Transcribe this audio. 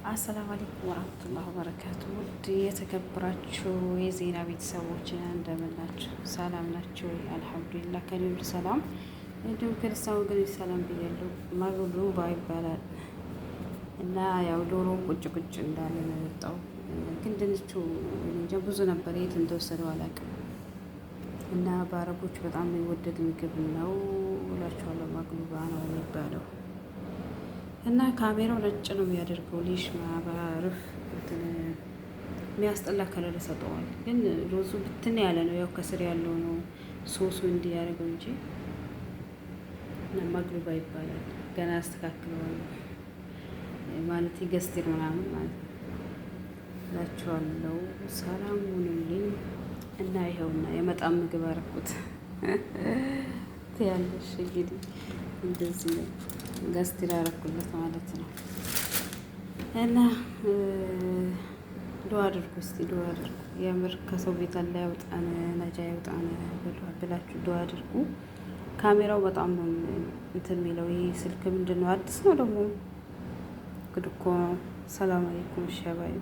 አሰላሙ አለይኩም ወራህመቱላሂ ወበረካቱ። ውድ የተከበራችሁ የዜና ቤተሰቦች እንደምን ናችሁ? ሰላም ናችሁ? አልሐምዱሊላህ ከኔ ሁሉ ሰላም። እንዲሁም ክርስቲያን ወገኖች ሰላም ብያለሁ። ማግሉባ ይባላል እና ያው ዶሮ ቁጭ ቁጭ እንዳለ ነው የወጣው። ግን ድንቹ እንጃ ብዙ ነበር፣ የት እንደወሰደው አላውቅም። እና በአረቦች በጣም የሚወደድ ምግብ ነው እላችኋለሁ። ማግሉባ ነው የሚባለው እና ካሜራው ነጭ ነው የሚያደርገው። ሊሽ ማባረፍ የሚያስጠላ ከለር ሰጠዋል። ግን ሮዙ ብትን ያለ ነው፣ ያው ከስር ያለው ነው ሶሱ እንዲህ ያደርገው እንጂ እና ማግሉባ ይባላል። ገና አስተካክለዋል ማለት ገስቲር ምናምን ማለት ነው እላችኋለሁ። ሰላም ሁኑልኝ እና ይኸውና የመጣም ምግብ አደረኩት ያለሽ እንግዲህ እንደዚህ ነው ገስቲር ያደረኩለት ማለት ነው። እና ዱአ አድርጉ እስቲ ዱአ አድርጉ። የምር ከሰው ቤት አላ ያውጣን፣ ነጃ ያውጣን ብላችሁ ዱአ አድርጉ። ካሜራው በጣም ነው እንትን የሚለው። ይህ ስልክ ምንድን ነው አዲስ ነው ደግሞ ግድ እኮ ነው። ሰላም አለይኩም ሸባይ